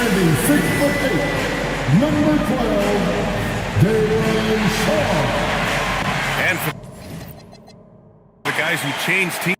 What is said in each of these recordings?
Standing 6'8", number 12, Dayron Shaw. And for the guys who changed teams.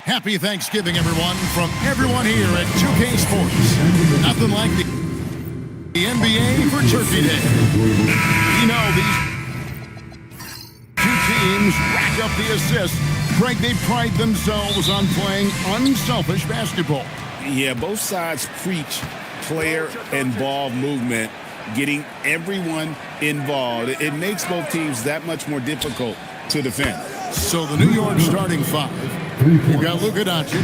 Happy Thanksgiving, everyone, from everyone here at 2K Sports. Nothing like the NBA for Turkey Day. You know, these two teams rack up the assists. Greg, they pride themselves on playing unselfish basketball. Yeah, both sides preach player and ball movement, getting everyone involved. It makes both teams that much more difficult to defend. So the New York starting five. You've got Luka Doncic.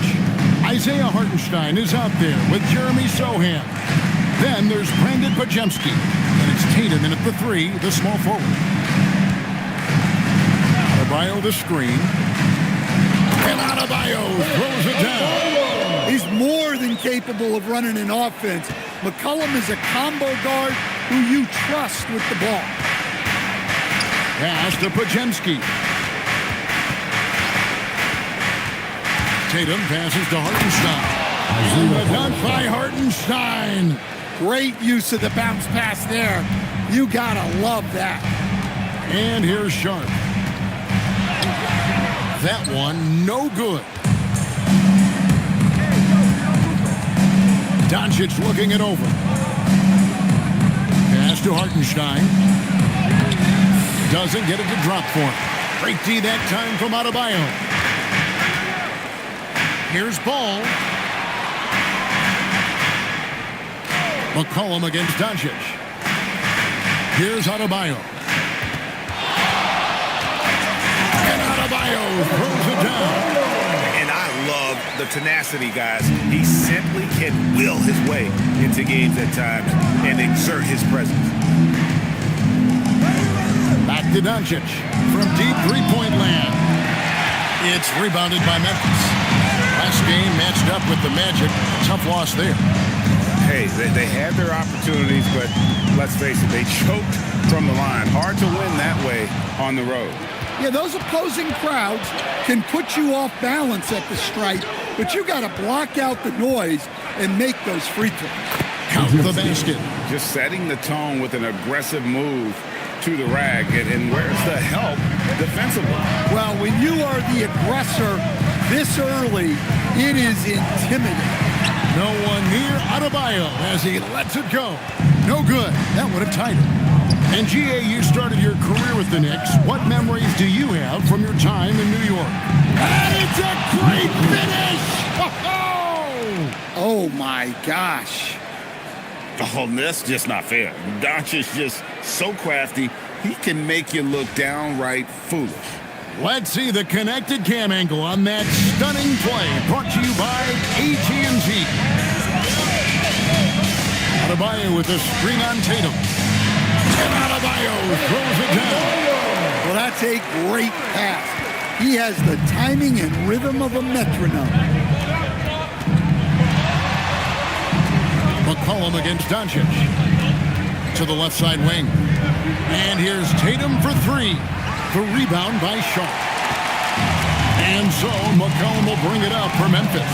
Isaiah Hartenstein is out there with Jeremy Sohan. Then there's Brandon Pajemski. And it's Tatum in at the three, the small forward. Adebayo the screen. And Adebayo throws it down. He's more than capable of running an offense. McCollum is a combo guard who you trust with the ball. Pass to Pajemski. Tatum passes to Hartenstein. And the dunk by Hartenstein. Great use of the bounce pass there. You gotta love that. And here's Sharp. That one, no good. Doncic looking it over. Pass to Hartenstein. Doesn't get it to drop for him. Great D that time from Adebayo. Here's Ball. McCollum against Doncic. Here's Adebayo. And Adebayo throws it down. And I love the tenacity, guys. He simply can will his way into games at times and exert his presence. Back to Doncic from deep three-point land. It's rebounded by Memphis. Last game matched up with the Magic. Tough loss there. Hey, they had their opportunities, but let's face it, they choked from the line. Hard to win that way on the road. Yeah, those opposing crowds can put you off balance at the stripe, but you got to block out the noise and make those free throws. Count the basket. Just setting the tone with an aggressive move to the rack, and where's the help defensively? Well, when you are the aggressor this early, it is intimidating. No one near Adebayo as he lets it go. No good. That would have tied it. And GA, you started your career with the Knicks. What memories do you have from your time in New York? And it's a great finish! Oh my gosh. Oh, that's just not fair. Doncic's just so crafty, he can make you look downright foolish. Let's see the connected cam angle on that stunning play, brought to you by AT&T. Adebayo with a string on Tatum. And Adebayo throws it down. Well, that's a great pass. He has the timing and rhythm of a metronome. McCollum against Doncic. To the left side wing. And here's Tatum for three. The rebound by Sharp. And so McCollum will bring it up for Memphis.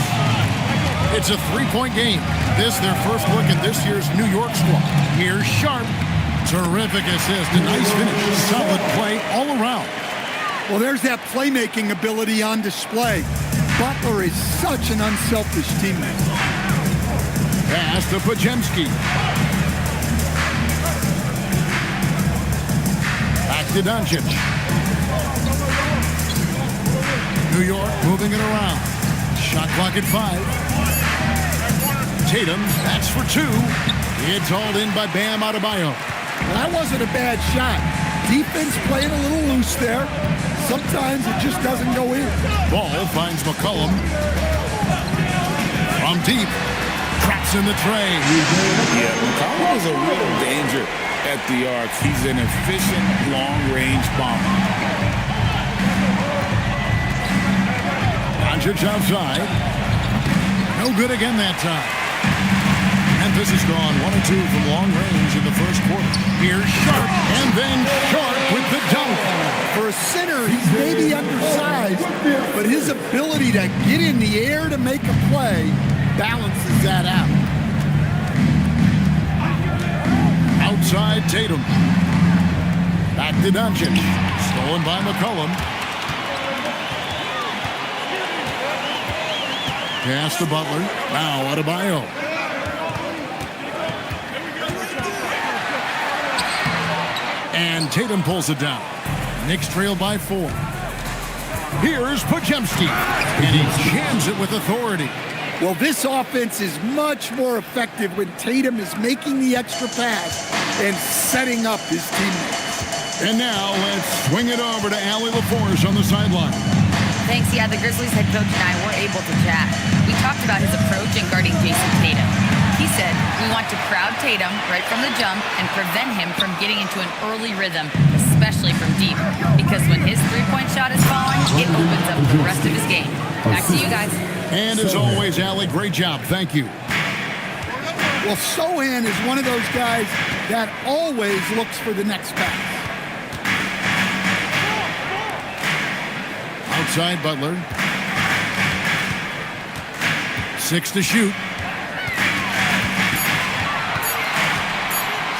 It's a three-point game. This their first look at this year's New York squad. Here's Sharp. Terrific assist. A nice finish. Solid play all around. Well, there's that playmaking ability on display. Butler is such an unselfish teammate. Pass to Podziemski. Back to Doncic. New York moving it around. Shot clock at 5. Tatum, that's for 2. It's hauled in by Bam Adebayo. Well, that wasn't a bad shot. Defense playing a little loose there. Sometimes it just doesn't go in. Ball finds McCollum. From deep. Traps in the tray. Yeah, McCollum is a real danger at the arc. He's an efficient long-range bomber. Doncic outside. No good again that time. Memphis has gone 1 or 2 from long range in the first quarter. Here's Sharp, and then Sharp with the dunk. For a center, he's maybe undersized, but his ability to get in the air to make a play balances that out. Outside Tatum. Back to Doncic. Stolen by McCollum. Pass to Butler. Now Adebayo. And Tatum pulls it down. Knicks trail by 4. Here's Podziemski. And he jams it with authority. Well, this offense is much more effective when Tatum is making the extra pass and setting up his teammates. And now let's swing it over to Allie LaForce on the sideline. Thanks. Yeah, the Grizzlies head coach and I were able to chat. We talked about his approach in guarding Jason Tatum. He said, we want to crowd Tatum right from the jump and prevent him from getting into an early rhythm, especially from deep. Because when his three-point shot is falling, it opens up the rest of his game. Back to you guys. And as always, Allie, great job. Thank you. Well, Sohan is one of those guys that always looks for the next pass. Outside Butler. 6 to shoot.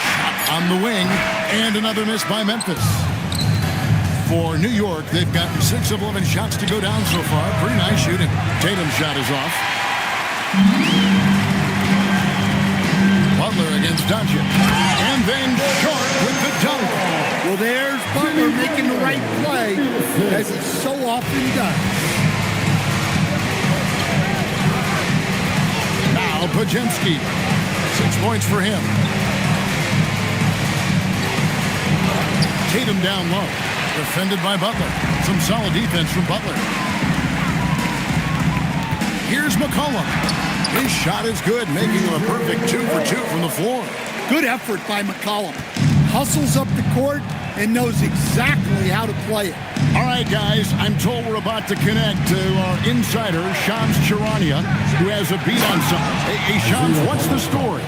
Shot on the wing. And another miss by Memphis. For New York, they've gotten 6 of 11 shots to go down so far. Pretty nice shooting. Tatum's shot is off. Butler against Doncic. And then Sharp with the dunk. Well, there's Butler making the right play, as he so often does. Now Podziemski. 6 points for him. Tatum down low. Defended by Butler. Some solid defense from Butler. Here's McCollum. His shot is good, making him a perfect 2 for 2 from the floor. Good effort by McCollum. Hustles up the court and knows exactly how to play it. All right, guys, I'm told we're about to connect to our insider, Shams Charania, who has a beat on something. Hey, Shams, what's the story?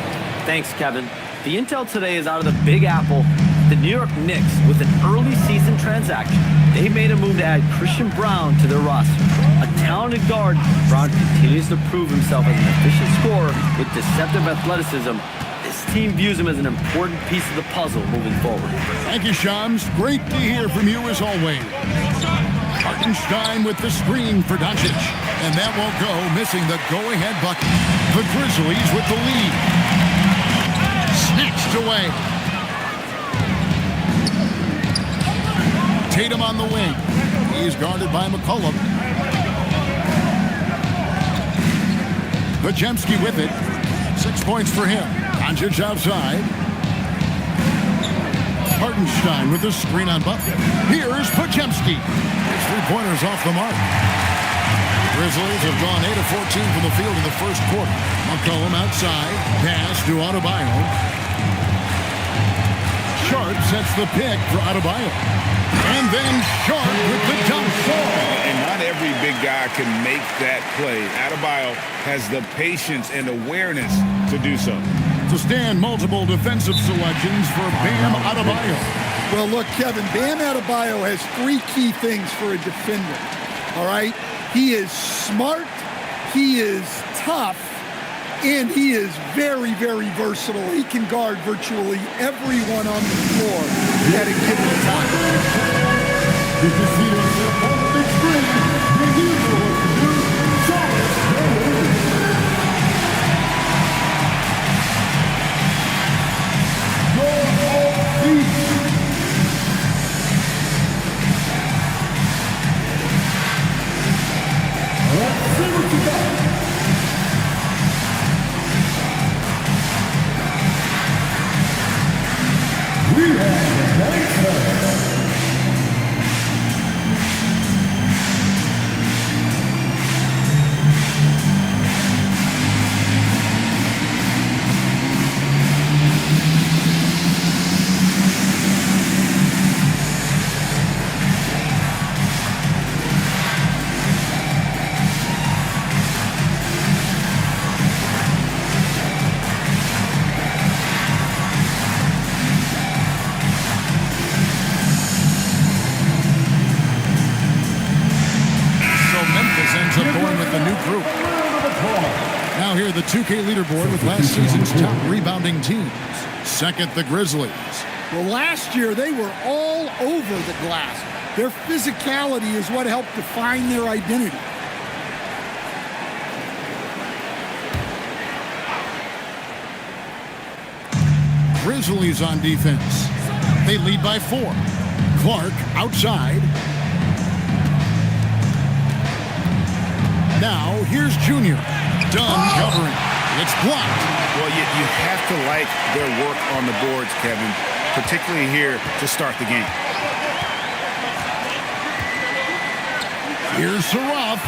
Thanks, Kevin. The intel today is out of the Big Apple. The New York Knicks, with an early season transaction, they made a move to add Christian Braun to their roster. A talented guard, Braun continues to prove himself as an efficient scorer with deceptive athleticism. This team views him as an important piece of the puzzle moving forward. Thank you, Shams. Great to hear from you as always. Hartenstein with the screen for Doncic. And that won't go, missing the go-ahead bucket. The Grizzlies with the lead. Snatched away. Tatum on the wing. He's guarded by McCollum. Podziemski with it. 6 points for him. Doncic outside. Hartenstein with the screen on Buck. Here's Podziemski. His three-pointers off the mark. Grizzlies have gone 8 of 14 from the field in the first quarter. McCollum outside. Pass to Adebayo. Sharp sets the pick for Adebayo. And then Sharp with the dunk. And not every big guy can make that play. Adebayo has the patience and awareness to do so. To stand multiple defensive selections for Bam Adebayo. Well, look, Kevin, Bam Adebayo has 3 key things for a defender, all right? He is smart, he is tough, and he is very, very versatile. He can guard virtually everyone on the floor at a given time. Did you see on the opponent's screen? You know what to do. So let's go. Let's see what you got. We have the Knicks. Now here the 2K leaderboard with last season's top rebounding teams. Second, the Grizzlies. Well, last year they were all over the glass. Their physicality is what helped define their identity. Grizzlies on defense. They lead by 4. Clark outside. Now here's Junior. Dunn covering. It's blocked. Well, you have to like their work on the boards, Kevin, particularly here to start the game. Here's Saraf.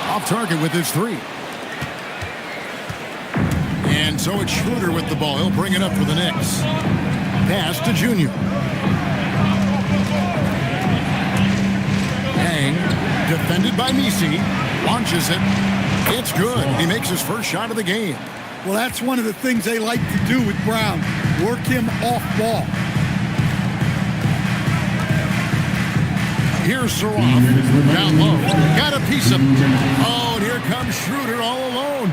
Off target with his 3. And so it's Schroeder with the ball. He'll bring it up for the Knicks. Pass to Junior. Hang. Defended by Misi. Launches it. It's good. He makes his first shot of the game. Well, that's one of the things they like to do with Brown. Work him off ball. Here's Saraf. Down low. Got a piece of him. Oh, and here comes Schroeder all alone.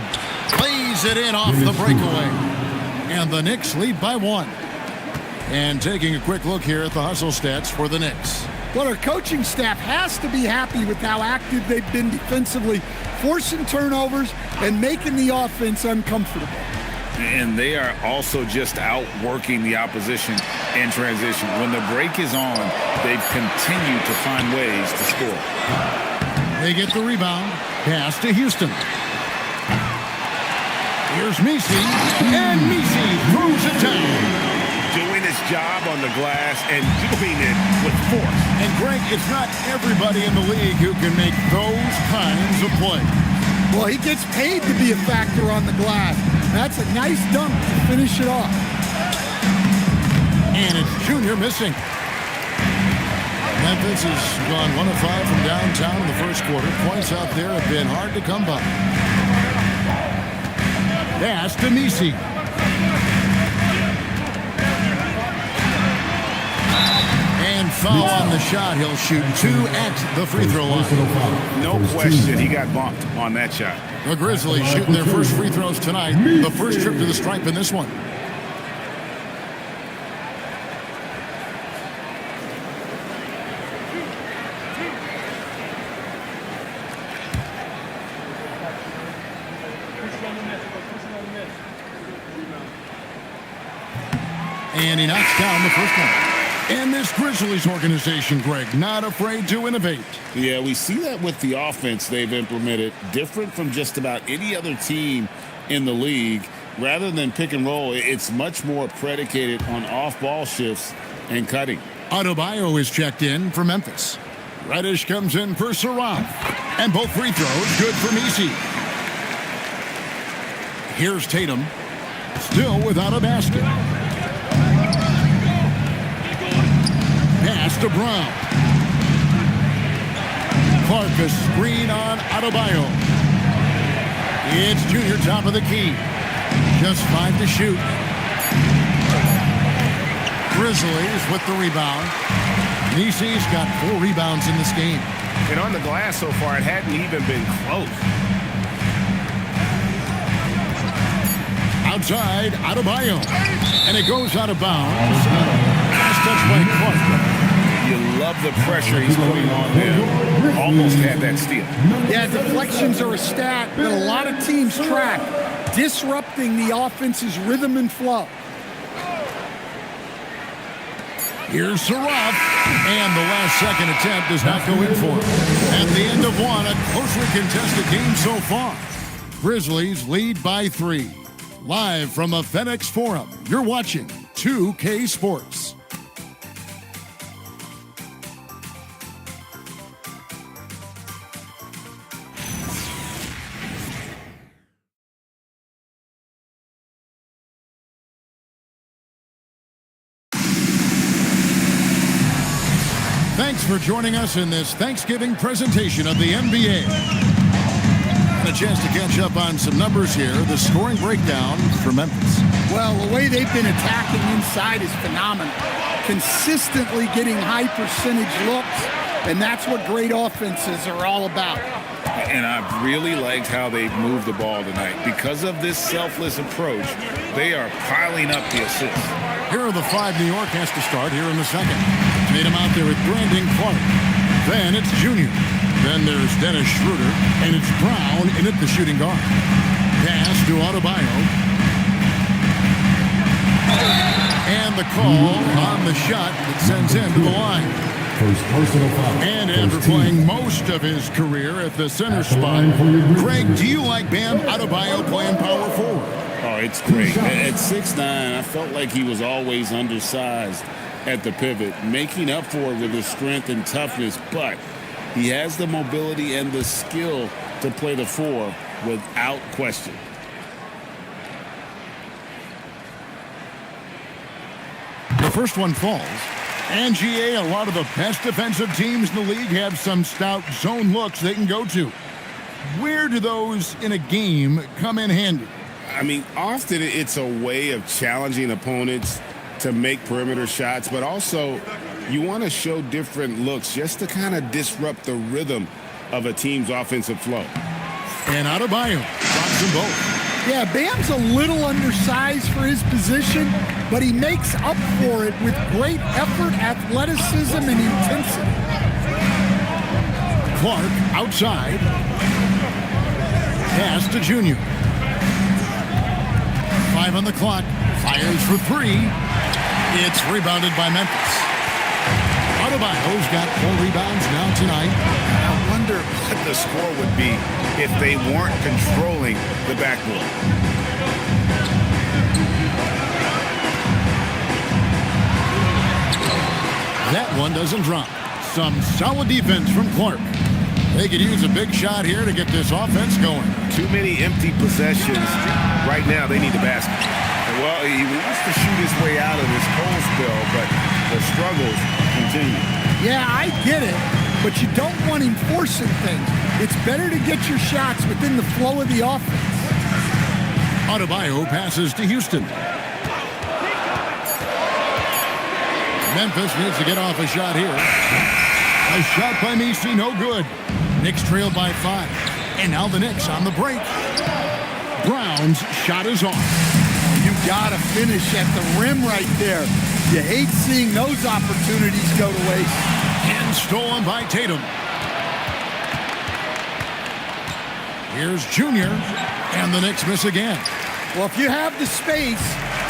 Plays it in off the breakaway. And the Knicks lead by 1. And taking a quick look here at the hustle stats for the Knicks. Well, our coaching staff has to be happy with how active they've been defensively, forcing turnovers and making the offense uncomfortable. And they are also just outworking the opposition in transition. When the break is on, they've continued to find ways to score. They get the rebound. Pass to Houston. Here's Misi. And Misi throws it down. Doing his job on the glass and doing it with force. And Greg, it's not everybody in the league who can make those kinds of plays. Well, he gets paid to be a factor on the glass. That's a nice dunk to finish it off. And it's Junior missing. Memphis has gone 1 of 5 from downtown in the first quarter. Points out there have been hard to come by. Pass to Misi. And foul on the shot. He'll shoot 2 at the free throw line. No question he got bumped on that shot. The Grizzlies shooting their first free throws tonight. The first trip to the stripe in this one. And he knocks down the first one. And this Grizzlies organization, Greg, not afraid to innovate. Yeah, we see that with the offense they've implemented, different from just about any other team in the league. Rather than pick and roll, it's much more predicated on off-ball shifts and cutting. Adebayo is checked in for Memphis. Reddish comes in for Saraf. And both free throws good for Messi. Here's Tatum, still without a basket. Pass to Brown. Clark a screen on Adebayo. It's Junior top of the key. Just 5 to shoot. Grizzlies with the rebound. Messi's got 4 rebounds in this game. And on the glass so far, it hadn't even been close. Outside, Adebayo. And it goes out of bounds. Last touch by Clark. You love the pressure he's putting on them. Almost had that steal. Yeah, deflections are a stat that a lot of teams track, disrupting the offense's rhythm and flow. Here's Saraf, and the last second attempt does not go in for him. At the end of one, a closely contested game so far. Grizzlies lead by 3. Live from the FedEx Forum, you're watching 2K Sports. Thanks for joining us in this Thanksgiving presentation of the NBA. And a chance to catch up on some numbers here. The scoring breakdown for Memphis. Well, the way they've been attacking inside is phenomenal. Consistently getting high percentage looks, and that's what great offenses are all about. And I've really liked how they've moved the ball tonight. Because of this selfless approach, they are piling up the assists. Here are the 5 New York has to start here in the second. Tatum out there with Brandon Clark. Then it's Junior. Then there's Dennis Schroeder. And it's Brown in at the shooting guard. Pass to Adebayo. And the call on the shot that sends him to the line. First personal foul. And after playing most of his career at the center spot, Greg, do you like Bam Adebayo playing power forward? Oh, it's great. At 6'9", I felt like he was always undersized at the pivot, making up for it with his strength and toughness, but he has the mobility and the skill to play the 4 without question. The first one falls. And GA, a lot of the best defensive teams in the league have some stout zone looks they can go to. Where do those in a game come in handy? I mean, often it's a way of challenging opponents to make perimeter shots, but also you want to show different looks just to kind of disrupt the rhythm of a team's offensive flow. And Adebayo drops them both. Yeah, Bam's a little undersized for his position, but he makes up for it with great effort, athleticism, and intensity. Clark outside. Pass to Junior. 5 on the clock. Fires for 3. It's rebounded by Memphis. Adebayo's got 4 rebounds now tonight. I wonder what the score would be if they weren't controlling the backboard. That one doesn't drop. Some solid defense from Clark. They could use a big shot here to get this offense going. Too many empty possessions. Right now, they need a basket. Well, he wants to shoot his way out of this cold spell, but the struggles continue. Yeah, I get it, but you don't want him forcing things. It's better to get your shots within the flow of the offense. Adebayo passes to Houston. Memphis needs to get off a shot here. A shot by Messi, no good. Knicks trailed by 5. And now the Knicks on the break. Brown's shot is off. You gotta finish at the rim right there. You hate seeing those opportunities go to waste. And stolen by Tatum. Here's Junior. And the Knicks miss again. Well, if you have the space,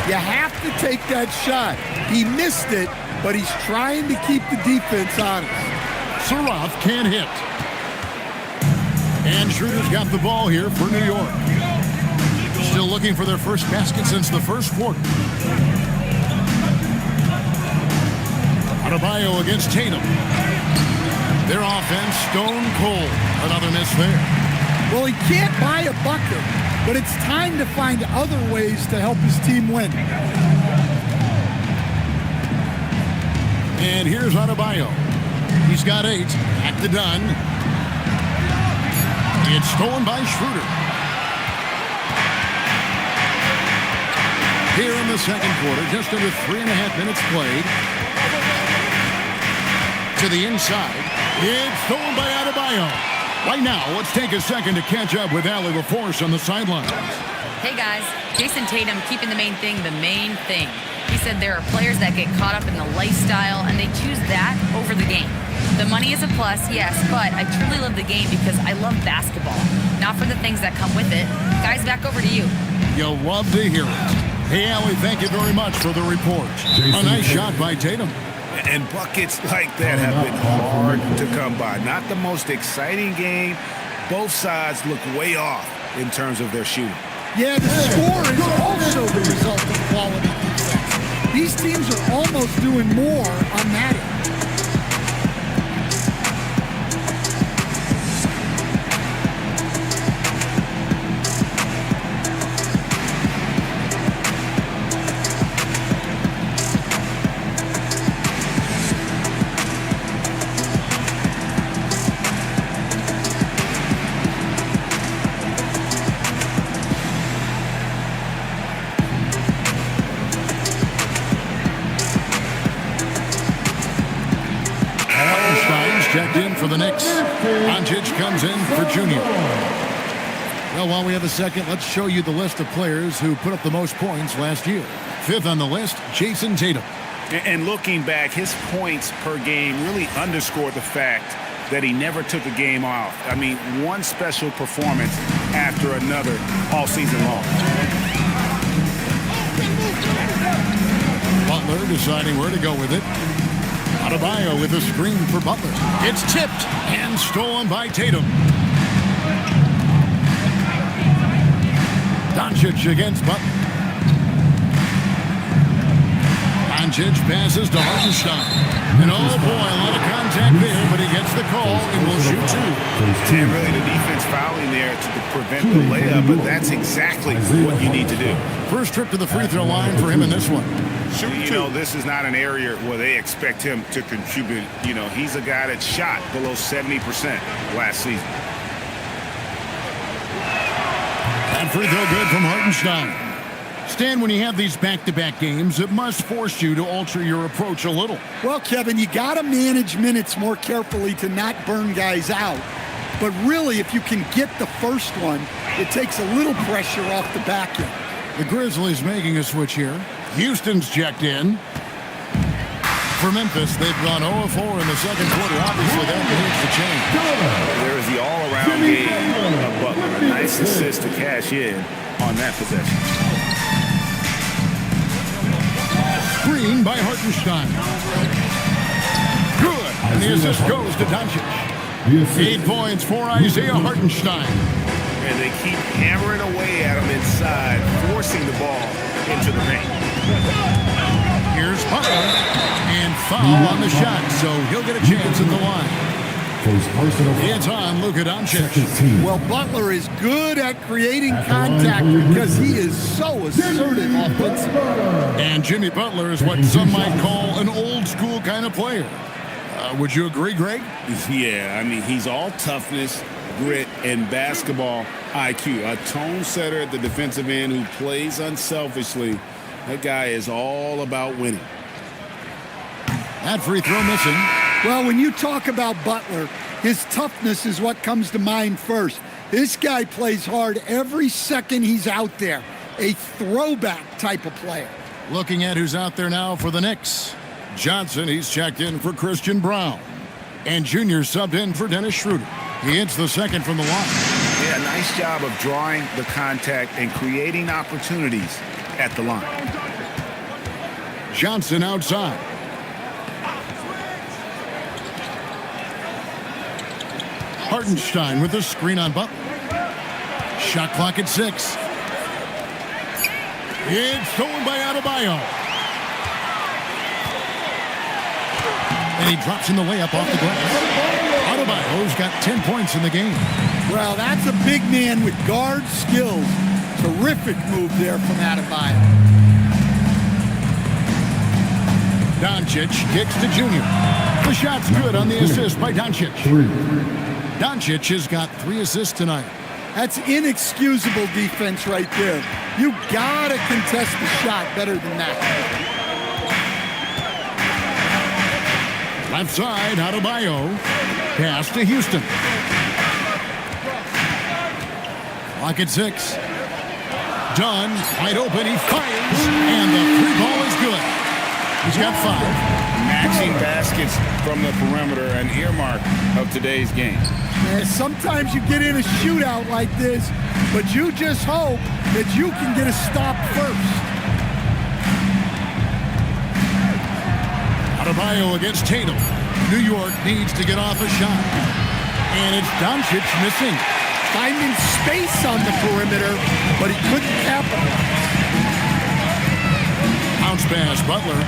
you have to take that shot. He missed it, but he's trying to keep the defense honest. Surratt can't hit. And Schroeder's got the ball here for New York. Still looking for their first basket since the first quarter. Adebayo against Tatum. Their offense stone cold. Another miss there. Well, he can't buy a bucket, but it's time to find other ways to help his team win. And here's Adebayo. He's got 8. Back to Dunn. It's stolen by Schroeder. Here in the second quarter, just under 3.5 minutes played. To the inside. It's stolen by Adebayo. Right now, let's take a second to catch up with Allie LaForce on the sidelines. Hey guys, Jason Tatum keeping the main thing. He said there are players that get caught up in the lifestyle and they choose that over the game. The money is a plus, yes, but I truly love the game because I love basketball, not for the things that come with it. Guys, back over to you. You'll love to hear it. Hey, Allie, thank you very much for the report. A nice shot by Tatum. And buckets like that have been hard to come by. Not the most exciting game. Both sides look way off in terms of their shooting. Yeah, the score is also the result of quality defense. These teams are almost doing more on that end. Checked in for the Knicks. Doncic comes in for Junior. Well, while we have a second, let's show you the list of players who put up the most points last year. 5th on the list, Jason Tatum. And looking back, his points per game really underscored the fact that he never took a game off. I mean, one special performance after another all season long. Butler deciding where to go with it. Adebayo with a screen for Butler. It's tipped and stolen by Tatum. Doncic against Butler. Doncic passes to Hartenstein. And oh boy, a lot of contact there, but he gets the call and will shoot 2. And really the defense fouling there to prevent the layup, but that's exactly what you need to do. First trip to the free throw line for him in this one. You know, this is not an area where they expect him to contribute. You know, he's a guy that shot below 70% last season. That free throw good from Hartenstein. Stan, when you have these back-to-back games, it must force you to alter your approach a little. Well, Kevin, you got to manage minutes more carefully to not burn guys out. But really, if you can get the first one, it takes a little pressure off the back end. The Grizzlies making a switch here. Houston's checked in. For Memphis, they've gone 0-4 in the second quarter. Obviously, that moves the chain. There is the all-around game of Butler. A nice assist to cash in on that possession. Screen by Hartenstein. Good. And the assist goes to Doncic. 8 points for Isaiah Hartenstein. And they keep hammering away at him inside, forcing the ball into the paint. Here's Butler. And foul on the shot, so he'll get a chance at the line. It's on Luka Doncic. Well, Butler is good at creating contact because he is so assertive offensively. And Jimmy Butler is what some might call an old-school kind of player. Would you agree, Greg? Yeah, I mean, he's all toughness, grit, and basketball IQ. A tone setter at the defensive end who plays unselfishly. That guy is all about winning. That free throw missing. Well, when you talk about Butler, his toughness is what comes to mind first. This guy plays hard every second he's out there. A throwback type of player. Looking at who's out there now for the Knicks. Johnson, he's checked in for Christian Brown. And Junior subbed in for Dennis Schroeder. He hits the second from the line. Yeah, nice nice job of drawing the contact and creating opportunities at the line. Johnson outside. Hartenstein with a screen on Butler. Shot clock at 6. It's stolen by Adebayo. And he drops in the layup off the glass. Adebayo's got 10 points in the game. Well, that's a big man with guard skills. Terrific move there from Adebayo. Doncic kicks to Junior. The shot's good on the assist by Doncic. Doncic has got 3 assists tonight. That's inexcusable defense right there. You gotta contest the shot better than that. Left side, Adebayo. Pass to Houston. Clock at 6. Dunn, wide open, he fires, and the 3-ball is good. He's got 5. Maxing baskets from the perimeter, an earmark of today's game. And sometimes you get in a shootout like this, but you just hope that you can get a stop first. Adebayo against Tatum. New York needs to get off a shot. And it's Doncic missing. Finding space on the perimeter, but he couldn't capitalize. Bounce pass, Butler.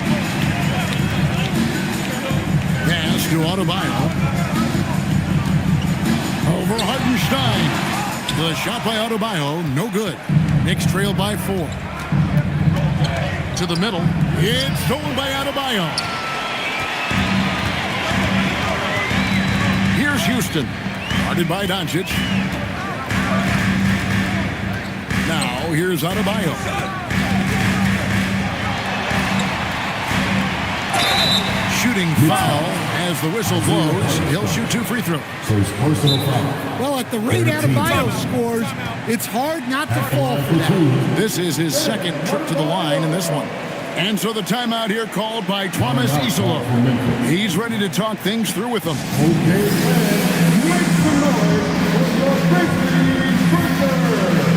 Pass to Adebayo. Over Hartenstein. The shot by Adebayo, no good. Knicks trail by 4. To the middle. It's stolen by Adebayo. Here's Houston. Guarded by Doncic. Now here's Adebayo. Shooting foul as the whistle blows. He'll shoot 2 free throws. Personal foul. Well, at the rate Adebayo scores, it's hard not to fall for that. This is his second trip to the line in this one. And so the timeout here called by Thomas Isolo. He's ready to talk things through with them. Okay, fans, make some noise for your Grizzlies Breakers.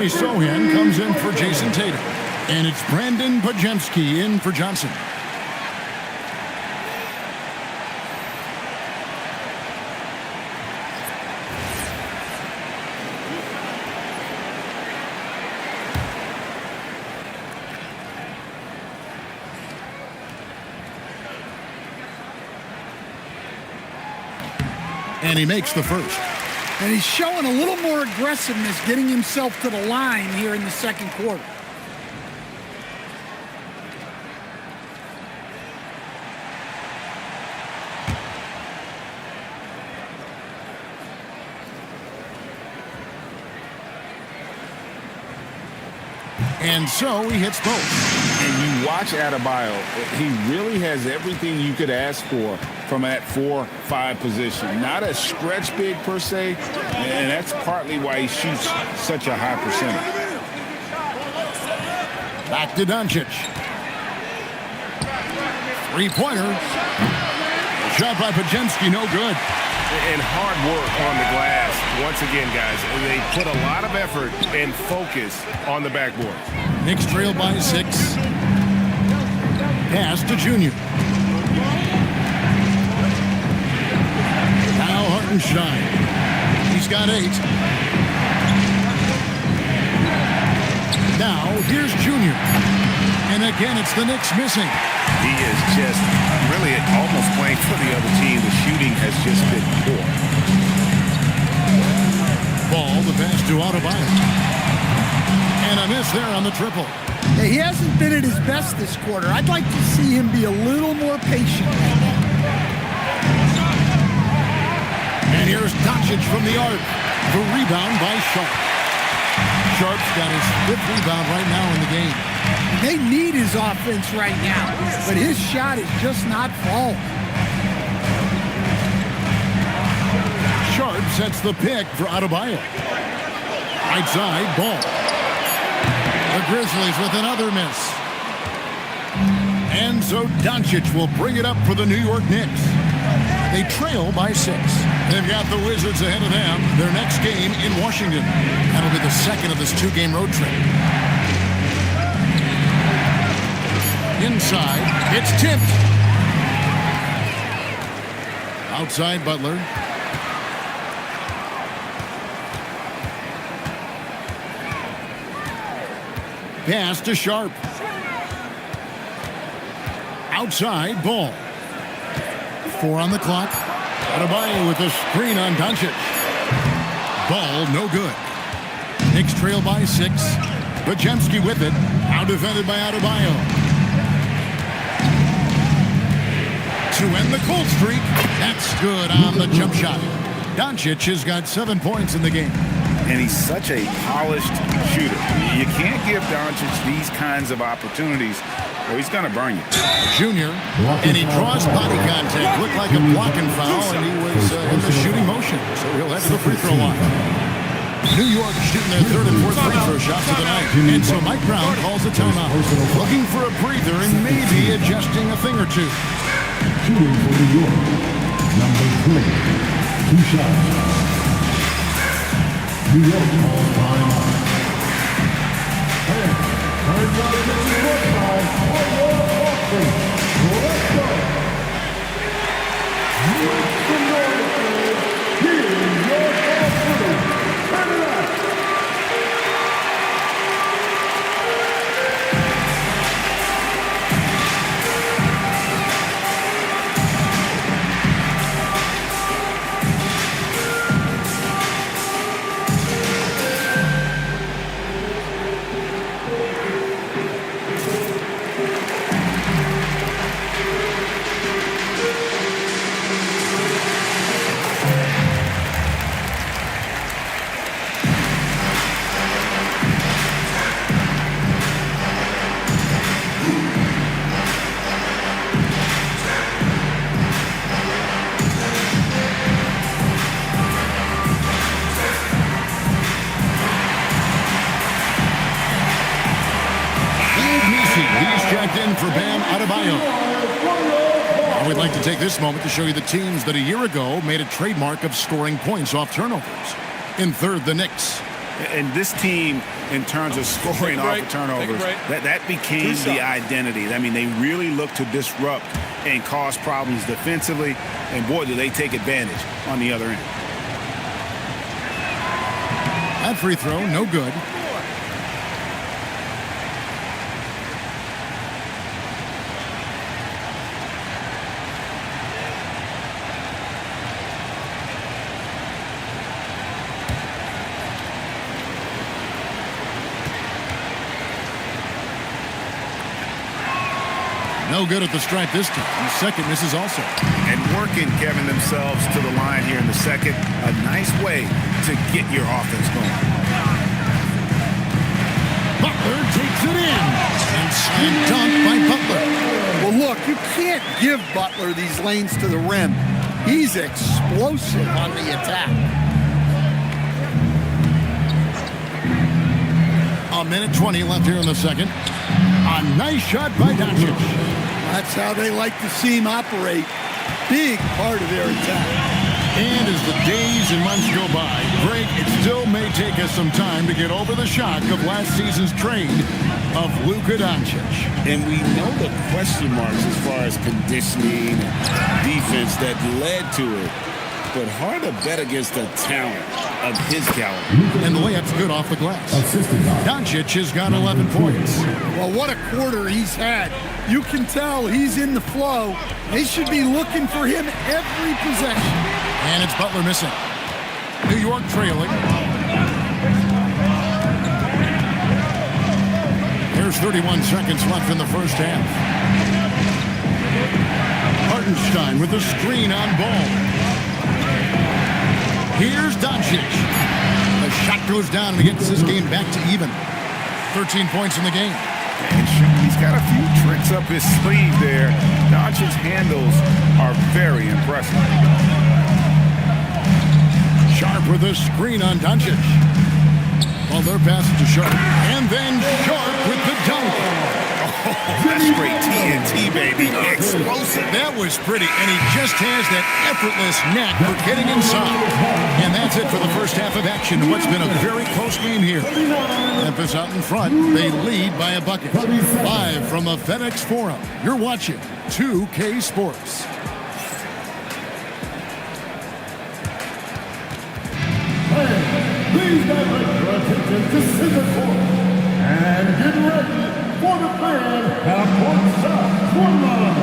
Sohan comes in for Jason Tatum. And it's Brandon Pajemski in for Johnson. And he makes the first. And he's showing a little more aggressiveness, getting himself to the line here in the second quarter. And so he hits both. And you watch Adebayo, he really has everything you could ask for from that 4-5 position. Not a stretch big per se, and that's partly why he shoots such a high percentage. Back to Doncic. Three-pointer. Shot by Pajemski, no good. And hard work on the glass. Once again, guys, they put a lot of effort and focus on the backboard. Knicks trail by 6. Pass to Junior. Now Hartenstein. He got 8. Now, here's Junior. And again, it's the Knicks missing. He is just really almost playing for the other team. The shooting has just been poor. Ball, the pass to Adebayo. And a miss there on the triple. Hey, he hasn't been at his best this quarter. I'd like to see him be a little more patient. And here's Doncic from the arc. The rebound by Sharp. Sharp's got his 5th rebound right now in the game. They need his offense right now, but his shot is just not falling. Sharp sets the pick for Adebayo. Right side, Ball. The Grizzlies with another miss. And so Doncic will bring it up for the New York Knicks. They trail by 6. They've got the Wizards ahead of them. Their next game in Washington. That'll be the second of this 2-game road trip. Inside, it's tipped. Outside, Butler. Pass to Sharp. Outside, Ball. 4 on the clock. Adebayo with the screen on Doncic. Ball, no good. Knicks trail by 6. Bajemski with it. Now defended by Adebayo. To end the cold streak. That's good on the jump shot. Doncic has got 7 points in the game. And he's such a polished shooter. You can't give Doncic these kinds of opportunities or he's going to burn you. Junior, and he draws body contact. Looked like a blocking foul, and he was in the shooting motion. So he'll head to the free throw line. New York shooting their 3rd and 4th free throw shots of the night. And so Mike Brown calls a timeout. Looking for a breather and maybe adjusting a thing or two. Shooting for New York, number 3. 2 shots. New York ball time. And turns out to the York side. Let's go. Make some noise, here in your ball. Turn it up. For Bam Adebayo. Now we'd like to take this moment to show you the teams that a year ago made a trademark of scoring points off turnovers. In 3rd, the Knicks. And this team, in terms of scoring off of turnovers, that became the identity. I mean, they really looked to disrupt and cause problems defensively. And boy, do they take advantage on the other end. That free throw, no good. No good at the stripe this time. The second misses also. And working, Kevin, themselves to the line here in the second. A nice way to get your offense going. Butler takes it in. And slam dunk by Butler. Well, look, you can't give Butler these lanes to the rim. He's explosive on the attack. A minute 20 left here in the second. A nice shot by Doncic. That's how they like to see him operate. Big part of their attack. And as the days and months go by, Greg, it still may take us some time to get over the shock of last season's trade of Luka Doncic. And we know the question marks as far as conditioning and defense that led to it. but hard to bet against the talent of his caliber. And the layup's good off the glass. Doncic has got 11 points. Well, what a quarter he's had. You can tell he's in the flow. They should be looking for him every possession. And it's Butler missing. New York trailing. There's 31 seconds left in the first half. Hartenstein with the screen on Ball. Here's Doncic. The shot goes down and he gets this game back to even. 13 points in the game. He's got a few tricks up his sleeve there. Doncic's handles are very impressive. Sharp with a screen on Doncic. Well, their pass to Sharp. And then Sharp with the dunk. Oh, that's straight TNT, baby. Explosive. That was pretty, and he just has that effortless knack for getting inside. And that's it for the first half of action in what's been a very close game here. Memphis out in front. They lead by a bucket. Live from the FedEx Forum, you're watching 2K Sports. Please direct your attention to center court and get ready for the fan half-court shot line.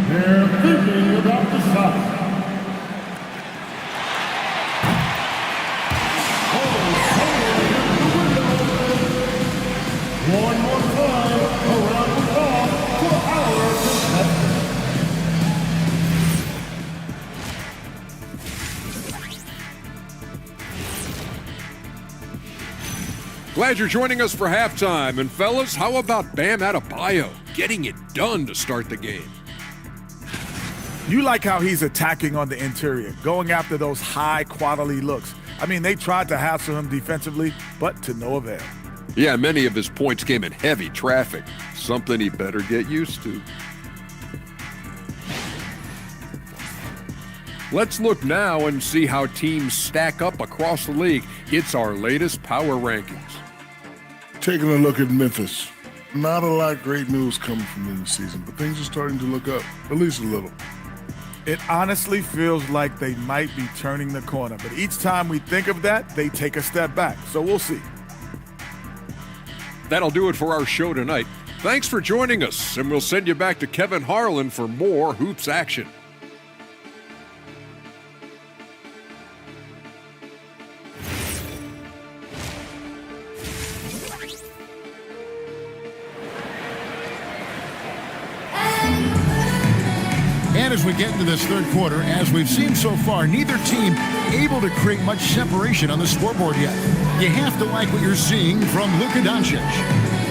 They're thinking about the shot. One more time around the ball for our contestant. Glad you're joining us for halftime. And fellas, how about Bam Adebayo getting it done to start the game? You like how he's attacking on the interior, going after those high-quality looks. I mean, they tried to hassle him defensively, but to no avail. Yeah, many of his points came in heavy traffic, something he better get used to. Let's look now and see how teams stack up across the league. It's our latest power rankings. Taking a look at Memphis. Not a lot of great news coming from them this season, but things are starting to look up, at least a little. It honestly feels like they might be turning the corner, but each time we think of that, they take a step back. So we'll see. That'll do it for our show tonight. Thanks for joining us, and we'll send you back to Kevin Harlan for more hoops action. And as we get into this third quarter, as we've seen so far, neither team able to create much separation on the scoreboard yet. You have to like what you're seeing from Luka Doncic.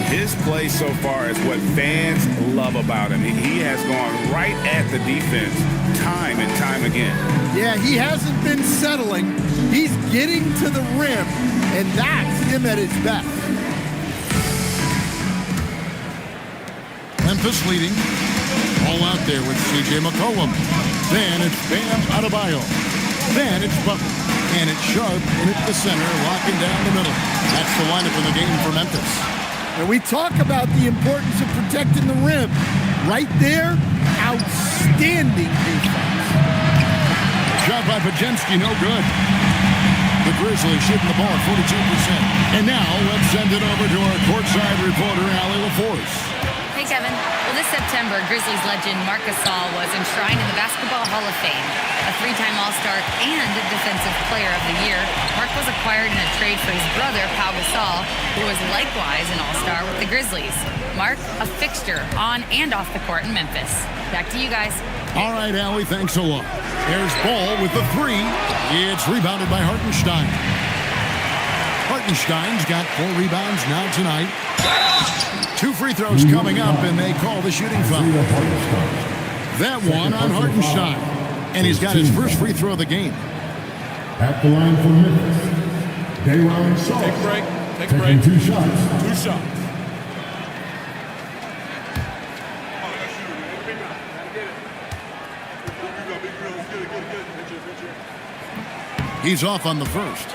His play so far is what fans love about him. He has gone right at the defense time and time again. Yeah, he hasn't been settling. He's getting to the rim, and that's him at his best. Memphis leading. All out there with C.J. McCollum. Then it's Bam Adebayo. Then it's Butler. And it's Sharp in at the center, locking down the middle. That's the lineup in the game for Memphis. And we talk about the importance of protecting the rim. Right there, outstanding defense. Shot by Pajensky, no good. The Grizzlies shooting the ball at 42%. And now let's send it over to our courtside reporter, Allie LaForce. Hey, Kevin. Well, this September, Grizzlies legend Marc Gasol was enshrined in the Basketball Hall of Fame. A three-time All-Star and Defensive Player of the Year, Marc was acquired in a trade for his brother, Pau Gasol, who was likewise an All-Star with the Grizzlies. Marc, a fixture on and off the court in Memphis. Back to you guys. All right, Allie, thanks a lot. There's Ball with the three. It's rebounded by Hartenstein. Hartenstein's got 4 rebounds now tonight. 2 free throws coming up, and they call the shooting foul. That one on Hartenstein. And he's got his first free throw of the game. At the line for Memphis, Dayron Sharp. Take a break. Take a taking break. 2 shots. 2 shots. He's off on the first.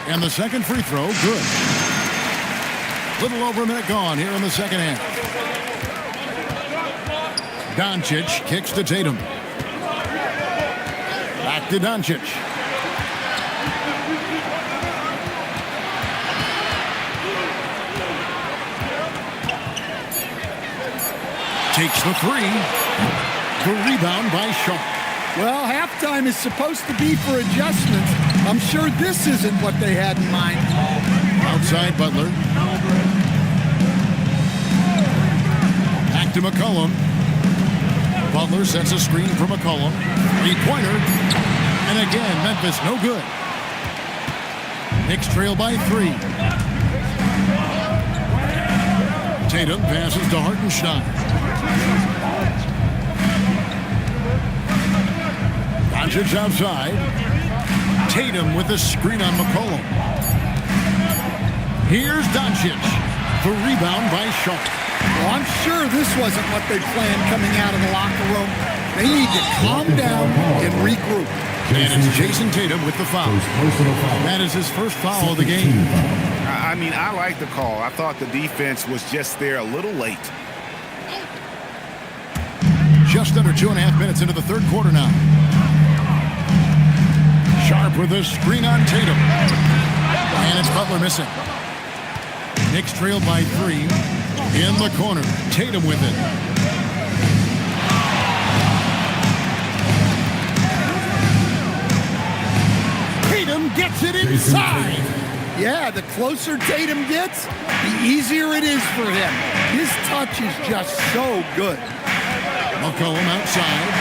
And the second free throw, good. Little over a minute gone here in the second half. Doncic kicks to Tatum. Back to Doncic. Takes the three. The rebound by Sharp. Well, halftime is supposed to be for adjustments. I'm sure this isn't what they had in mind. Outside Butler. Back to McCollum. Butler sets a screen for McCollum. Three-pointer. And again, Memphis no good. Knicks trail by 3. Tatum passes to Hartenstein. Doncic outside. Tatum with the screen on McCollum. Here's Doncic. The rebound by Sharp. Well, I'm sure this wasn't what they planned coming out of the locker room. They need to calm down and regroup. And it's Jason Tatum with the foul. That is his first foul of the game. I mean, I like the call. I thought the defense was just there a little late. Just under 2.5 minutes into the third quarter now. Sharp with a screen on Tatum. And it's Butler missing. Knicks trail by 3. In the corner. Tatum with it. Tatum gets it inside. Yeah, the closer Tatum gets, the easier it is for him. His touch is just so good. McCollum outside.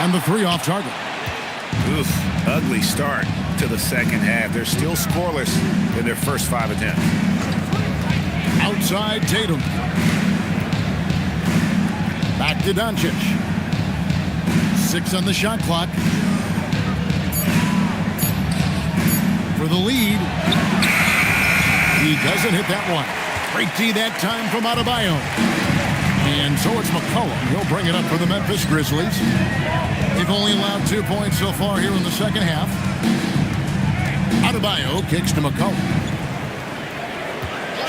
And the three off target. Oof, ugly start to the second half. They're still scoreless in their first 5 attempts. Outside Tatum. Back to Doncic. 6 on the shot clock. For the lead. He doesn't hit that one. Break D that time from Adebayo. And so it's McCollum. He'll bring it up for the Memphis Grizzlies. They've only allowed 2 points so far here in the second half. Adebayo kicks to McCollum.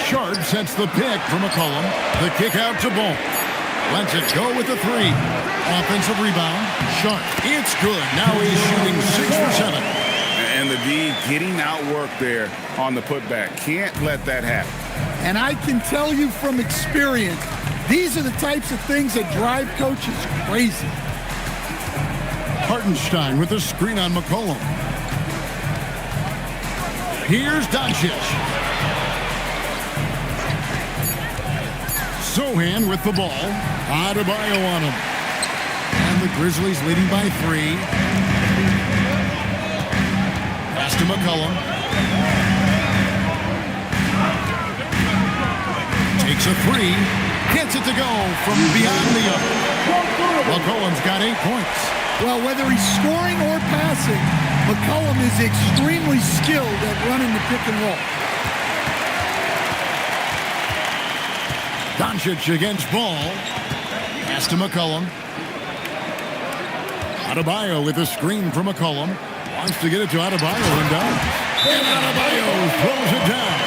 Sharp sets the pick for McCollum. The kick out to Ball. Lets it go with the 3. Offensive rebound. Sharp. It's good. Now he's shooting 6 for 7. And the D getting outworked there on the putback. Can't let that happen. And I can tell you from experience, these are the types of things that drive coaches crazy. Hartenstein with a screen on McCollum. Here's Doncic. Sohan with the ball. Adebayo on him. And the Grizzlies leading by 3. Pass to McCollum. Takes a 3. Gets it to go from beyond the arc. McCollum's got 8 points. Well, whether he's scoring or passing, McCollum is extremely skilled at running the pick and roll. Doncic against Ball. Pass to McCollum. Adebayo with a screen for McCollum. Wants to get it to Adebayo and down. And Adebayo throws it down.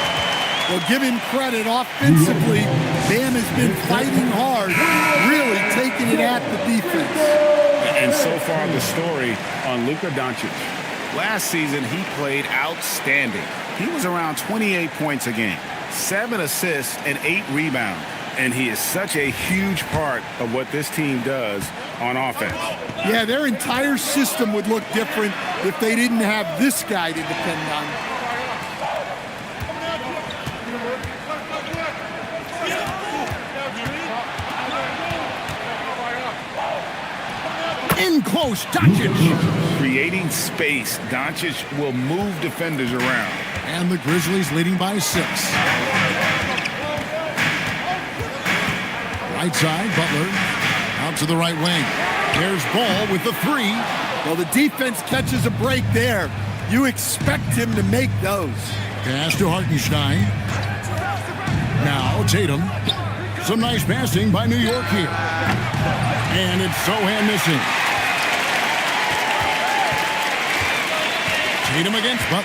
Well, give him credit offensively. Bam has been fighting hard, really taking it at the defense. And so far the story on Luka Doncic. Last season, he played outstanding. He was around 28 points a game, 7 assists, and 8 rebounds. And he is such a huge part of what this team does on offense. Yeah, their entire system would look different if they didn't have this guy to depend on. In close, Doncic. Creating space, Doncic will move defenders around. And the Grizzlies leading by 6. Right side, Butler. Out to the right wing. There's Ball with the 3. Well, the defense catches a break there. You expect him to make those. Pass to Hartenstein. Now Tatum. Some nice passing by New York here. And it's Sohan missing. Tatum against Butler.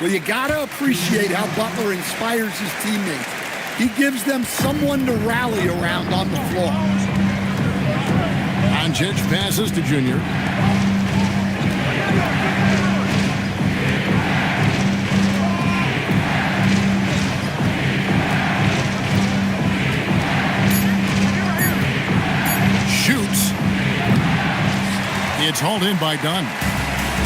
Well, you got to appreciate how Butler inspires his teammates. He gives them someone to rally around on the floor. Doncic passes to Junior. Shoots. It's hauled in by Dunn.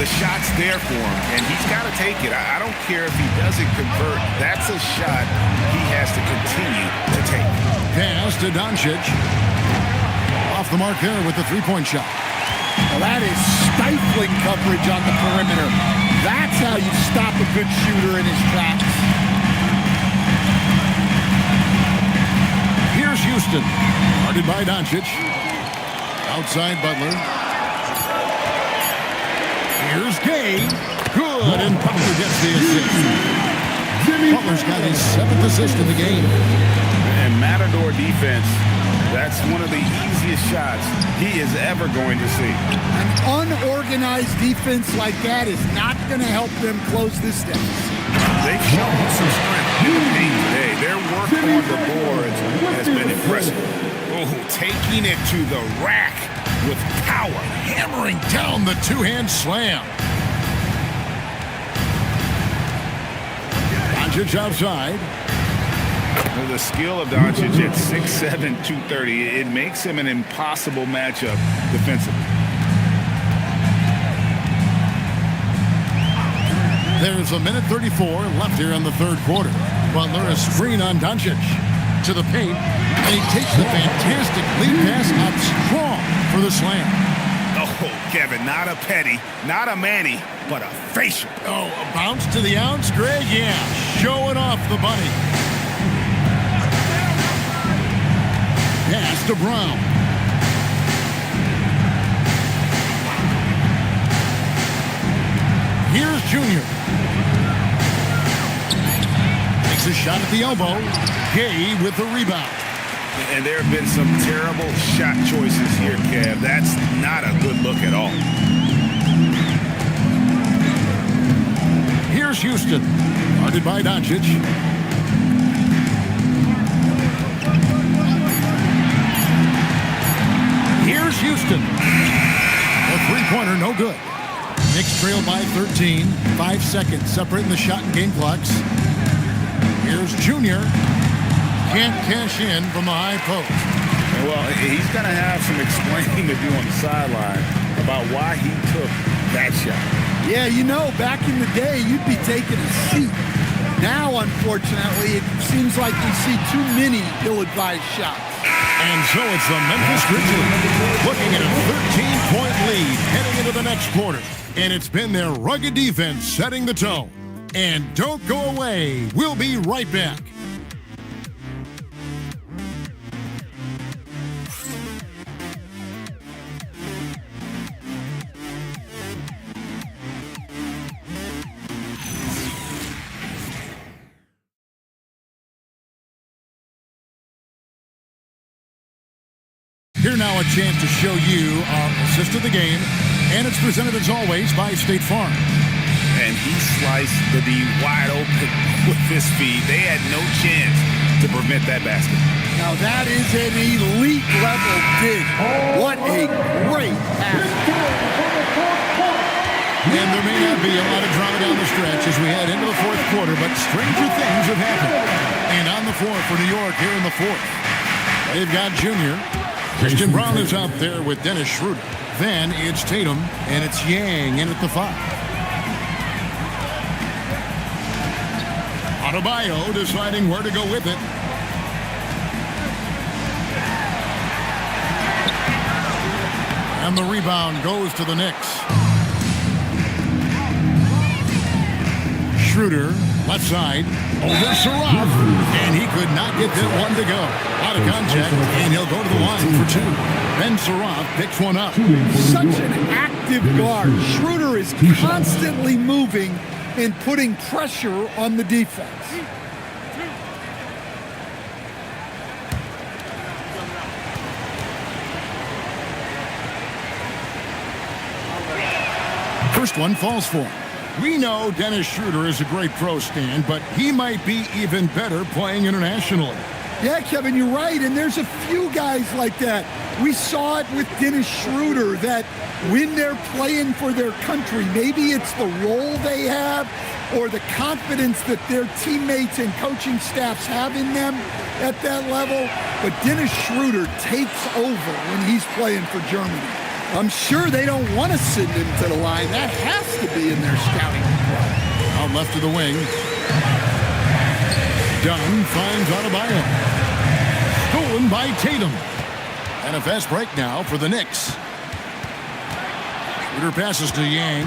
The shot's there for him, and he's got to take it. I don't care if he doesn't convert. That's a shot he has to continue to take. Pass to Doncic. Off the mark there with the three-point shot. Well, that is stifling coverage on the perimeter. That's how you stop a good shooter in his tracks. Here's Houston. Guarded by Doncic. Outside Butler. Here's Gay. Good, and Butler gets the assist. Butler's got his 7th assist in the game. And Matador defense, that's one of the easiest shots he is ever going to see. An unorganized defense like that is not going to help them close this deficit. They've shown some strength in the paint today. Their work on the boards has been impressive. Oh, taking it to the rack with power. Hammering down the two-hand slam. Doncic outside. Well, the skill of Doncic at 6'7", 230, it makes him an impossible matchup defensively. There's a minute 34 left here in the third quarter. Butler a screen on Doncic to the paint, and he takes the fantastic lead pass out strong for the slam. Oh, Kevin, not a petty, not a Manny, but a facial. Oh, a bounce to the ounce, Greg? Yeah, showing off the bunny. Pass to Brown. Here's Junior. Takes a shot at the elbow. Gay with the rebound. And there have been some terrible shot choices here, Kev. That's not a good look at all. Here's Houston. Guarded by Doncic. Here's Houston. A three-pointer, no good. Knicks trail by 13. 5 seconds separating the shot and game clocks. Here's Junior. Can't cash in from the high post. Well, he's going to have some explaining to do on the sideline about why he took that shot. Yeah, you know, back in the day, you'd be taking a seat. Now, unfortunately, it seems like we see too many ill-advised shots. And so it's the Memphis Grizzlies looking at a 13-point lead heading into the next quarter. And it's been their rugged defense setting the tone. And don't go away. We'll be right back. Here now a chance to show you our assist of the game, and it's presented as always by State Farm. And he sliced the D wide open with his feed. They had no chance to prevent that basket. Now that is an elite level dig. What a great pass. And there may not be a lot of drama down the stretch as we head into the fourth quarter, but stranger things have happened. And on the floor for New York here in the fourth, they've got Junior. Christian Brown is out there with Dennis Schroeder. Then it's Tatum, and it's Yang in at the 5. Adebayo deciding where to go with it. And the rebound goes to the Knicks. Schroeder, left side, over Saraf, and he could not get that one to go. Out of contact, and he'll go to the line for 2. Ben Saraf picks one up. Such an active guard. Schroeder is constantly moving and putting pressure on the defense. First one falls for him. We know Dennis Schroeder is a great pro, Stan, but he might be even better playing internationally. Yeah, Kevin, you're right, and there's a few guys like that. We saw it with Dennis Schroeder, that when they're playing for their country, maybe it's the role they have or the confidence that their teammates and coaching staffs have in them at that level, but Dennis Schroeder takes over when he's playing for Germany. I'm sure they don't want to send him to the line. That has to be in their scouting report. Out left of the wing. Dunn finds Adebayo. Stolen by Tatum. And a fast break now for the Knicks. Schroeder passes to Yang.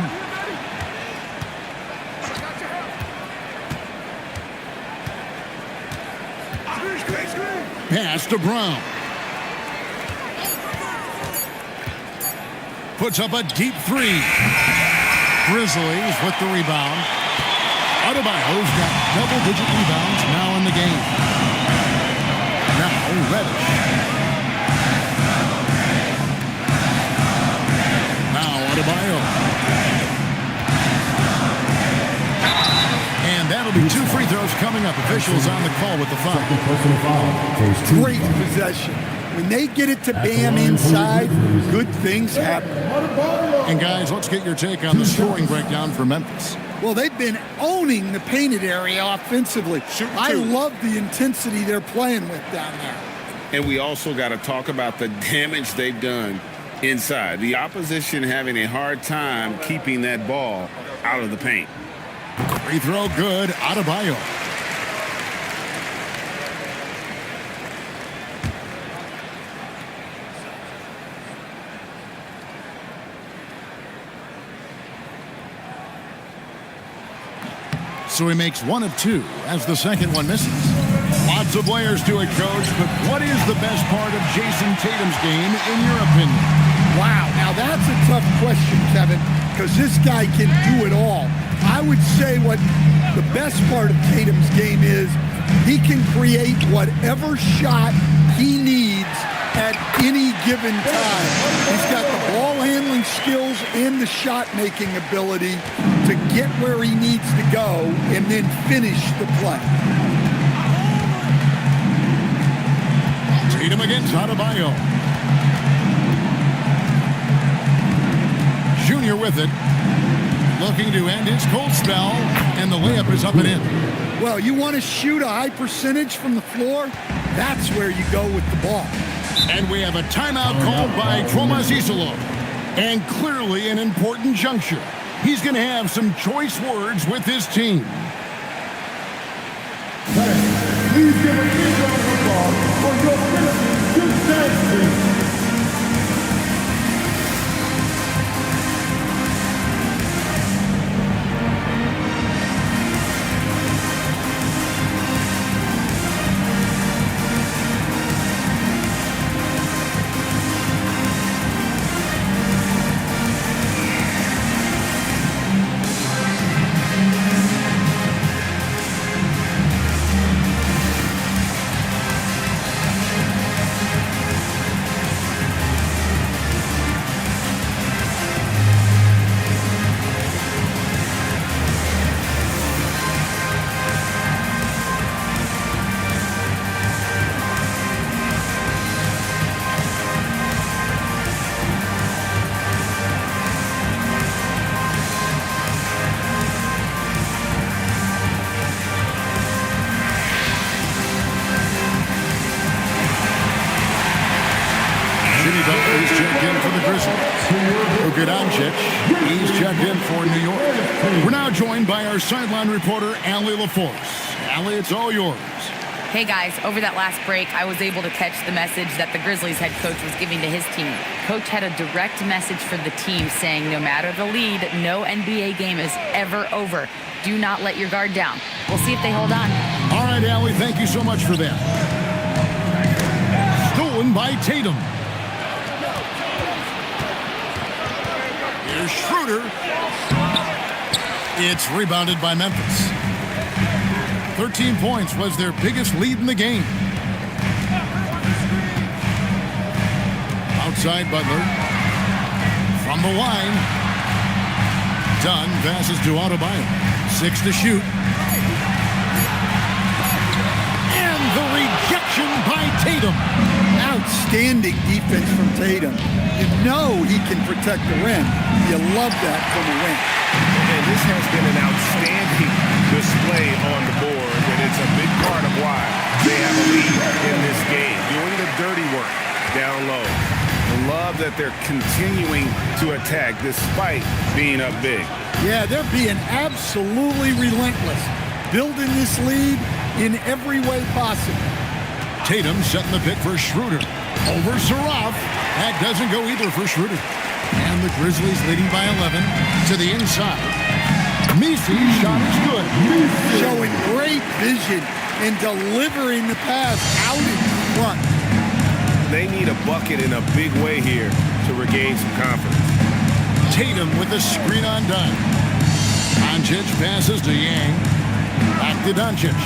Pass to Brown. Puts up a deep three. Grizzlies with the rebound. Adebayo's got double-digit rebounds now in the game. Now Reddish. Now Adebayo. And that'll be 2 free throws coming up. Officials on the call with the foul. Great possession. When they get it to Bam inside, good things happen. And guys, let's get your take on the scoring breakdown for Memphis. Well, they've been owning the painted area offensively. I love the intensity they're playing with down there. And we also got to talk about the damage they've done inside. The opposition having a hard time keeping that ball out of the paint. Free throw good, Adebayo. So he makes 1 of 2 as the second one misses. Lots of layers to it, Coach, but what is the best part of Jason Tatum's game, in your opinion? Wow, now that's a tough question, Kevin, because this guy can do it all. I would say what the best part of Tatum's game is, he can create whatever shot he needs at any given time. He's got the ball handling skills and the shot making ability to get where he needs to go and then finish the play. Tatum against Adebayo. Junior with it. Looking to end his cold spell, and the layup is up and in. Well, you want to shoot a high percentage from the floor? That's where you go with the ball. And we have a timeout called by Tromas Isolo. And clearly an important juncture. He's going to have some choice words with his team. Please give a big round of applause for your Grizzlies dancing. He's checked in for the Grizzlies. He's checked in for New York. We're now joined by our sideline reporter, Allie LaForce. Allie, it's all yours. Hey guys, over that last break, I was able to catch the message that the Grizzlies head coach was giving to his team. Coach had a direct message for the team saying no matter the lead, no NBA game is ever over. Do not let your guard down. We'll see if they hold on. All right, Allie, thank you so much for that. Stolen by Tatum. Here's Schroeder. It's rebounded by Memphis. 13 points was their biggest lead in the game. Outside Butler. From the line. Dunn passes to Adebayo. 6 to shoot. And the rejection by Tatum. Outstanding defense from Tatum. You know he can protect the rim. You love that from a wing. And this has been an outstanding display on the board, and it's a big part of why they have a lead in this game. Doing the dirty work down low. I love that they're continuing to attack despite being up big. Yeah, they're being absolutely relentless. Building this lead in every way possible. Tatum setting the pick for Schroeder. Over Saraf. That doesn't go either for Schroeder. And the Grizzlies leading by 11 to the inside. Mesey's shot is good. Showing great vision and delivering the pass out in front. They need a bucket in a big way here to regain some confidence. Tatum with the screen on Dunn. Doncic passes to Yang. Back to Doncic.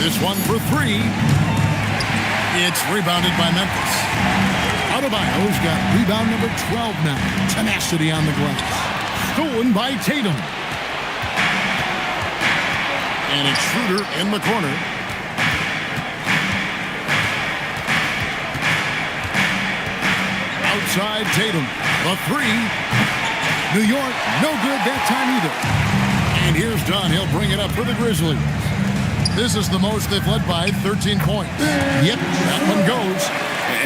This one for 3. It's rebounded by Memphis. Adebayo's got rebound number 12 now. Tenacity on the glass. Stolen by Tatum. And it's Schroeder in the corner. Outside Tatum. The 3. New York, no good that time either. And here's Dunn. He'll bring it up for the Grizzlies. This is the most they've led by 13 points. Yep, that one goes.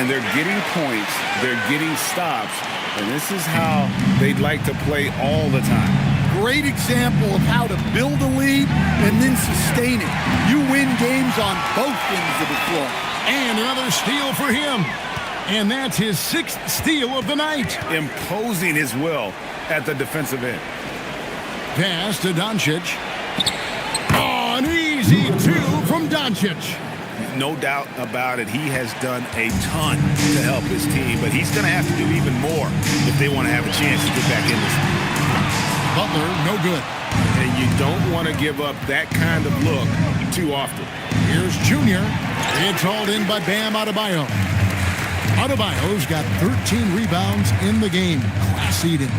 And they're getting points. They're getting stops. And this is how they'd like to play all the time. Great example of how to build a lead and then sustain it. You win games on both ends of the floor. And another steal for him. And that's his 6th steal of the night. Imposing his will at the defensive end. Pass to Doncic. Oh, an easy 2 from Doncic. No doubt about it. He has done a ton to help his team, but he's going to have to do even more if they want to have a chance to get back in this. Butler, no good. And you don't want to give up that kind of look too often. Here's Junior. It's hauled in by Bam Adebayo. Adebayo's got 13 rebounds in the game. Class eating.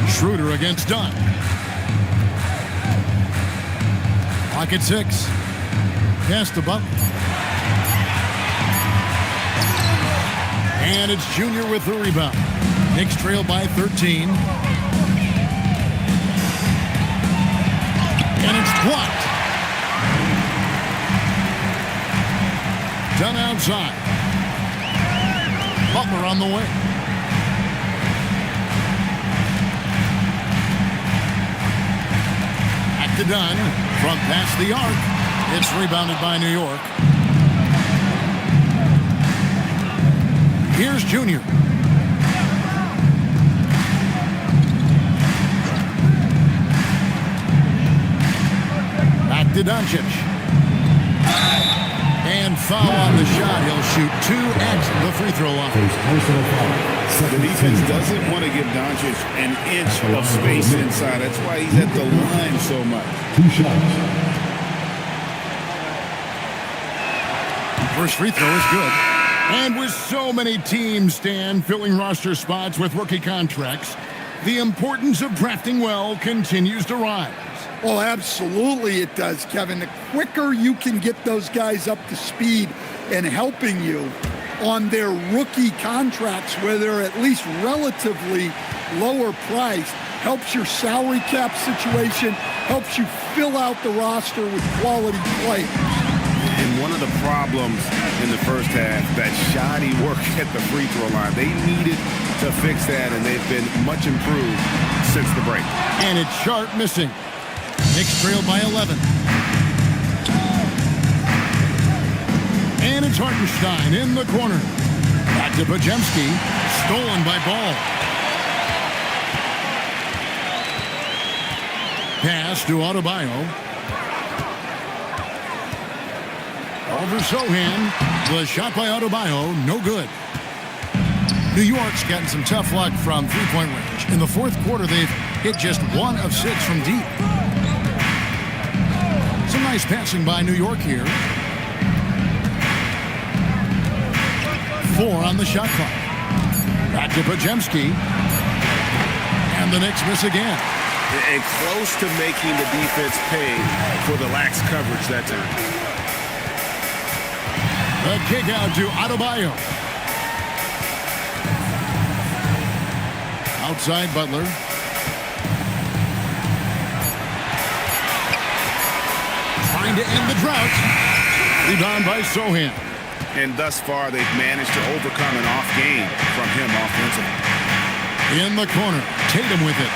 Schroeder against Dunn. Clock at 6. Pass to Butler. And it's Junior with the rebound. Knicks trail by 13. And it's blocked. Dunn outside. Butler on the way. Back to Dunn. Front past the arc. It's rebounded by New York. Here's Junior. Back to Doncic. And foul on the shot. He'll shoot 2 at the free throw line. The defense doesn't want to give Doncic an inch of space inside. That's why he's at the line so much. 2 shots. First free throw is good. And with so many teams, Stan, filling roster spots with rookie contracts, the importance of drafting well continues to rise. Well, absolutely it does, Kevin. The quicker you can get those guys up to speed and helping you on their rookie contracts where they're at least relatively lower priced, helps your salary cap situation, helps you fill out the roster with quality players. And one of the problems in the first half, that shoddy work at the free throw line, they needed to fix that, and they've been much improved since the break. And it's Sharp missing. Knicks trail by 11. And it's Hartenstein in the corner. Back to Podziemski. Stolen by Ball. Pass to Adebayo. Over Sohan. The shot by Adebayo, no good. New York's gotten some tough luck from three-point range. In the fourth quarter, they've hit just 1 of 6 from deep. Some nice passing by New York here. 4 on the shot clock. Back to Pajemski. And the Knicks miss again. And close to making the defense pay for the lax coverage that time. The kick out to Adebayo. Outside Butler. Trying to end the drought. Rebound by Sohan. And thus far, they've managed to overcome an off game from him offensively. In the corner, Tatum with it.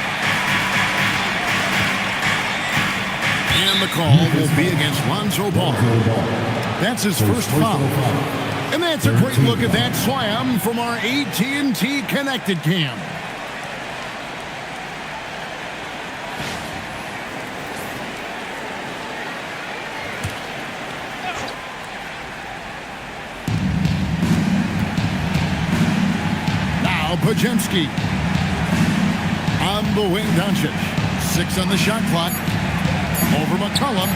And the call will be against Lonzo Ball. That's his first foul. And that's a great look at that slam from our AT&T Connected Cam. Pajemski on the wing. Doncic 6 on the shot clock. Over McCollum.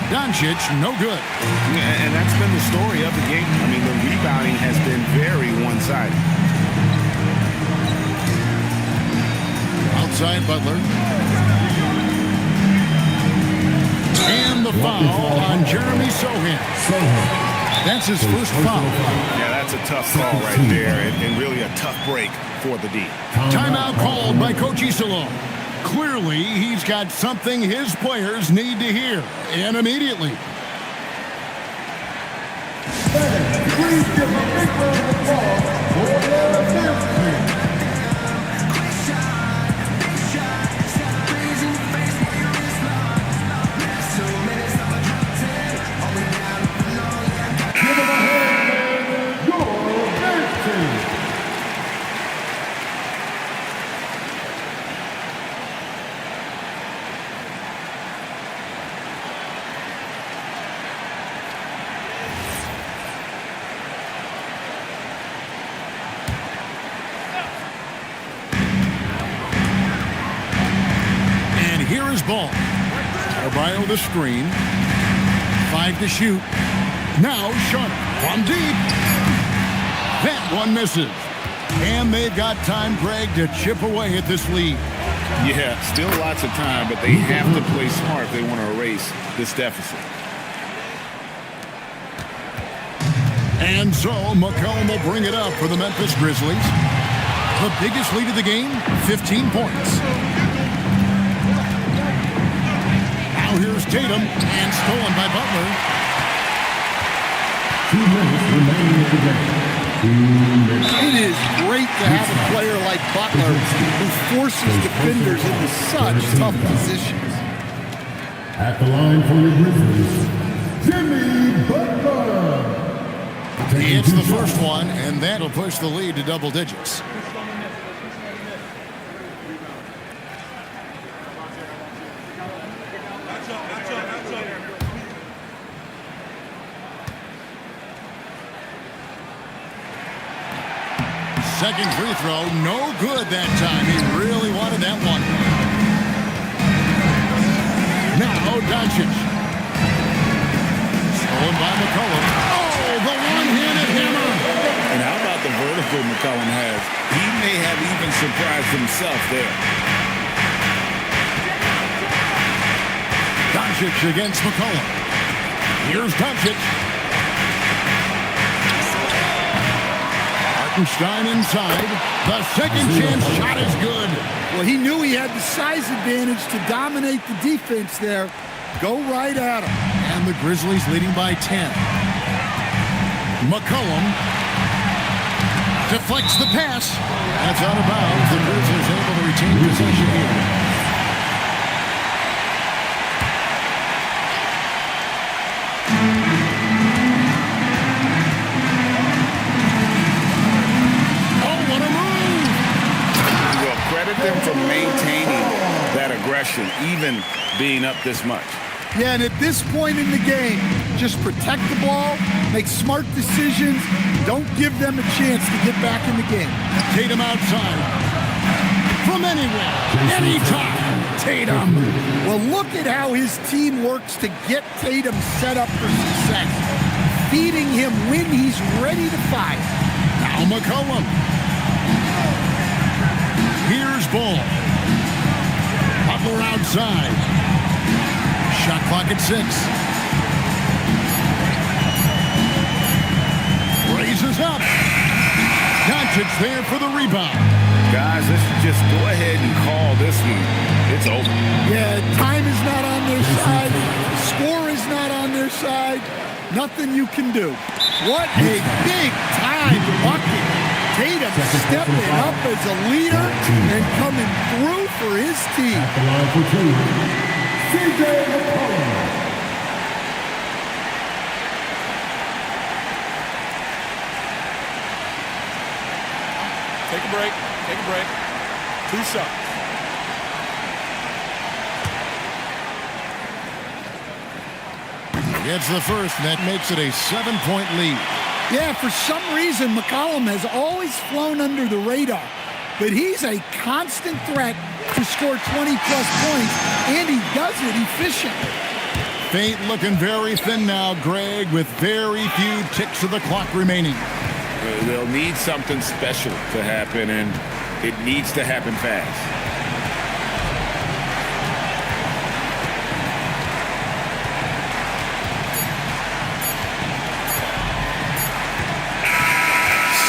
Doncic no good. And that's been the story of the game. I mean, the rebounding has been very one-sided. Outside Butler. And the foul on Jeremy Sohan. That's his first foul. Yeah, that's a tough call right there, and really a tough break for the D. Timeout called by Coach Isillo. Clearly, he's got something his players need to hear, and immediately. Please give a big round of applause for the Knicks. Ball. Adebayo the screen. 5 to shoot. Now Sharp from deep. That one misses. And they've got time, Greg, to chip away at this lead. Yeah, still lots of time, but they have to play smart if they want to erase this deficit. And so McCollum will bring it up for the Memphis Grizzlies. The biggest lead of the game, 15 points. Now here's Tatum, and stolen by Butler. 2 minutes remaining in the game. It is great to have a player like Butler who forces defenders into such tough positions. At the line for the Grizzlies, Jimmy Butler. It's the first one, and that'll push the lead to double digits. Second free throw, no good that time. He really wanted that one. Now Doncic. Stolen by McCollum. Oh, the one-handed hammer. And how about the vertical McCollum has? He may have even surprised himself there. Doncic against McCollum. Here's Doncic. Stein inside. The second chance shot is good. Well, he knew he had the size advantage to dominate the defense there. Go right at him. And the Grizzlies leading by 10. McCollum deflects the pass. That's out of bounds. The Grizzlies able to retain possession here. Them for maintaining that aggression, even being up this much. Yeah, and at this point in the game, just protect the ball, make smart decisions, don't give them a chance to get back in the game. Tatum outside. From anywhere, anytime, Tatum. Well, look at how his team works to get Tatum set up for success. feeding him when he's ready to fire. Now McCollum. Here's Bull. Butler outside. Shot clock at 6. Raises up. Doncic there for the rebound. Guys, let's just go ahead and call this one. It's over. Yeah, time is not on their side. Score is not on their side. Nothing you can do. What a big time bucket. Tatum stepping up as a leader and coming through for his team. At the line for 2, C.J. McCollum. Take a break. Take a break. 2 shots. Gets the first, and that makes it a 7-point lead. Yeah, for some reason, McCollum has always flown under the radar, but he's a constant threat to score 20-plus points, and he does it efficiently. Fate looking very thin now, Greg, with very few ticks of the clock remaining. They'll need something special to happen, and it needs to happen fast.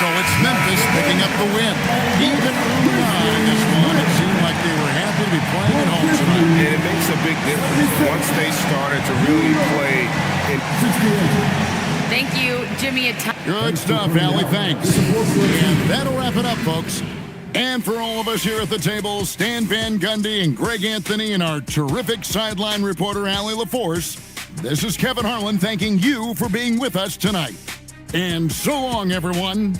So it's Memphis picking up the win. Even early on in this one, it seemed like they were happy to be playing at home tonight. And it makes a big difference once they started to really play. Thank you, Jimmy. Good stuff, Allie. Thanks. And that'll wrap it up, folks. And for all of us here at the table, Stan Van Gundy and Greg Anthony and our terrific sideline reporter, Allie LaForce, this is Kevin Harlan thanking you for being with us tonight. And so long, everyone.